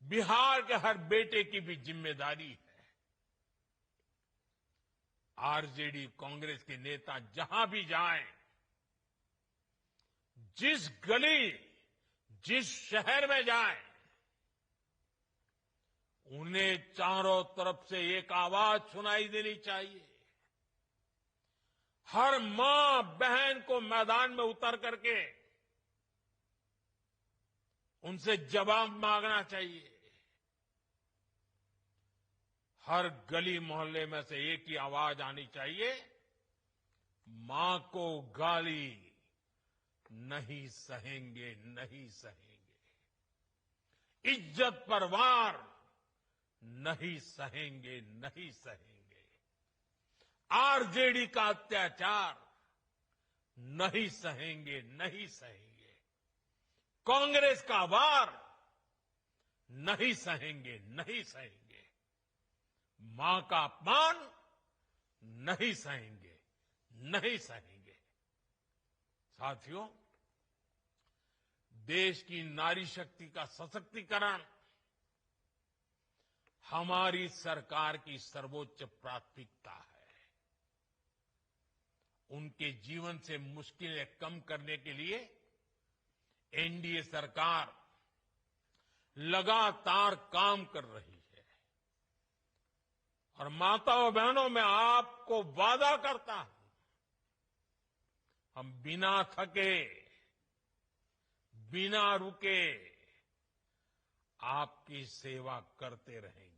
बिहार के हर बेटे की भी जिम्मेदारी है। आरजेडी कांग्रेस के नेता जहां भी जाएं, जिस गली, जिस शहर में जाएं, उन्हें चारों तरफ से एक आवाज सुनाई देनी चाहिए। हर मां बहन को मैदान में उतर करके उनसे जवाब मांगना चाहिए। हर गली मोहल्ले में से एक ही आवाज आनी चाहिए, मां को गाली नहीं सहेंगे, नहीं सहेंगे। इज्जत पर वार नहीं सहेंगे, नहीं सहेंगे। आरजेडी का अत्याचार नहीं सहेंगे, नहीं सहेंगे। कांग्रेस का वार नहीं सहेंगे, नहीं सहेंगे। मां का अपमान नहीं सहेंगे, नहीं सहेंगे। साथियों, देश की नारी शक्ति का सशक्तिकरण हमारी सरकार की सर्वोच्च प्राथमिकता है। उनके जीवन से मुश्किलें कम करने के लिए एनडीए सरकार लगातार काम कर रही है। और माताओं बहनों, मैं आपको वादा करता हूं, हम बिना थके, बिना रुके आपकी सेवा करते रहेंगे।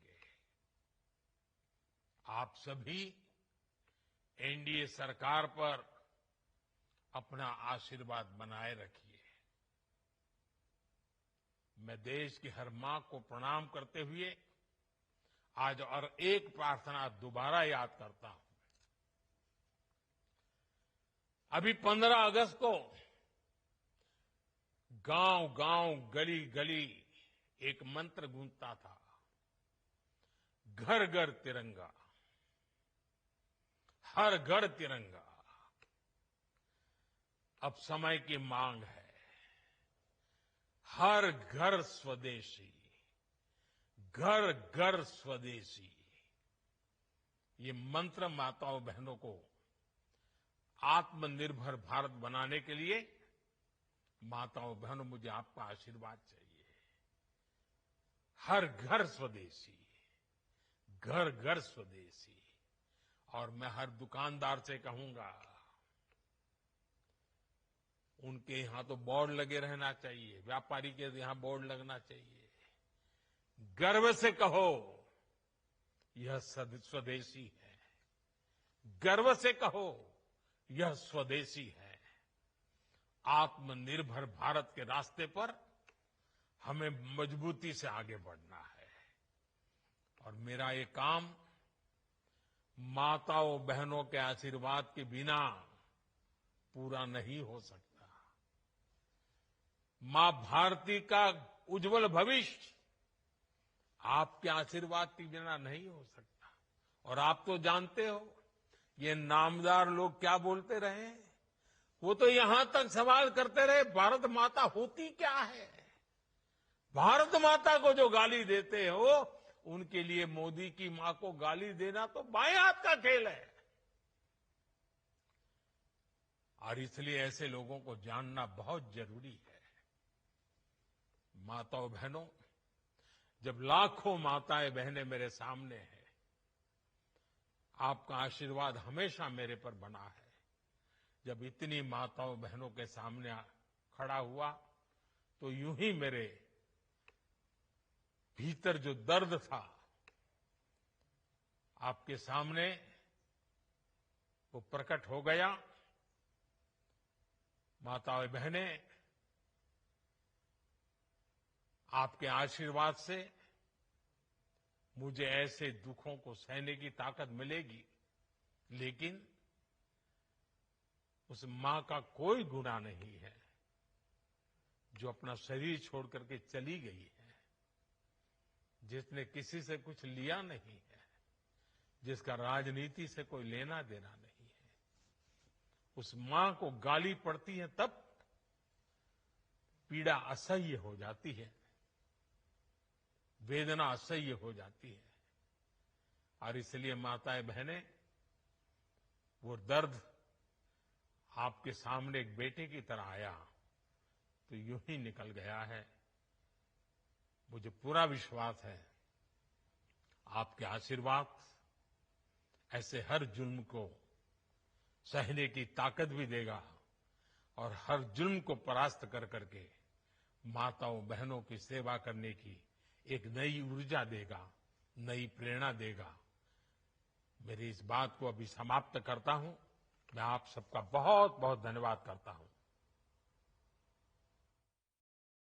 आप सभी एनडीए सरकार पर अपना आशीर्वाद बनाए रखिए। मैं देश की हर मां को प्रणाम करते हुए आज और एक प्रार्थना दोबारा याद करता हूं। अभी 15 अगस्त को गांव गांव, गली गली एक मंत्र गूंजता था, घर घर तिरंगा, हर घर तिरंगा। अब समय की मांग है, हर घर स्वदेशी, घर घर स्वदेशी। ये मंत्र माताओं बहनों को आत्मनिर्भर भारत बनाने के लिए, माताओं बहनों, मुझे आपका आशीर्वाद चाहिए। हर घर स्वदेशी, घर घर स्वदेशी। और मैं हर दुकानदार से कहूंगा, उनके यहां तो बोर्ड लगे रहना चाहिए, व्यापारी के यहां बोर्ड लगना चाहिए। गर्व से कहो, यह स्वदेशी है। गर्व से कहो, यह स्वदेशी है। आत्मनिर्भर भारत के रास्ते पर हमें मजबूती से आगे बढ़ना है। और मेरा ये काम माताओं बहनों के आशीर्वाद के बिना पूरा नहीं हो सकता। मां भारती का उज्जवल भविष्य आपके आशीर्वाद के बिना नहीं हो सकता। और आप तो जानते हो, ये नामदार लोग क्या बोलते रहे, वो तो यहां तक सवाल करते रहे, भारत माता होती क्या है। भारत माता को जो गाली देते हो, उनके लिए मोदी की मां को गाली देना तो बाएं हाथ का खेल है। और इसलिए ऐसे लोगों को जानना बहुत जरूरी है। माताओं बहनों, जब लाखों माताएं बहनें मेरे सामने हैं, आपका आशीर्वाद हमेशा मेरे पर बना है। जब इतनी माताओं बहनों के सामने खड़ा हुआ, तो यूं ही मेरे भीतर जो दर्द था, आपके सामने वो प्रकट हो गया। माताएं बहनें, आपके आशीर्वाद से मुझे ऐसे दुखों को सहने की ताकत मिलेगी, लेकिन उस मां का कोई गुनाह नहीं है जो अपना शरीर छोड़ करके चली गई है, जिसने किसी से कुछ लिया नहीं है, जिसका राजनीति से कोई लेना देना नहीं है। उस मां को गाली पड़ती है तब पीड़ा असह्य हो जाती है, वेदना असह्य हो जाती है। और इसलिए माताएं बहनें, वो दर्द आपके सामने एक बेटे की तरह आया तो यूं ही निकल गया है। मुझे पूरा विश्वास है आपके आशीर्वाद ऐसे हर जुल्म को सहने की ताकत भी देगा और हर जुल्म को परास्त कर करके माताओं बहनों की सेवा करने की एक नई ऊर्जा देगा, नई प्रेरणा देगा। मेरी इस बात को अभी समाप्त करता हूं। मैं आप सबका बहुत बहुत धन्यवाद करता हूं।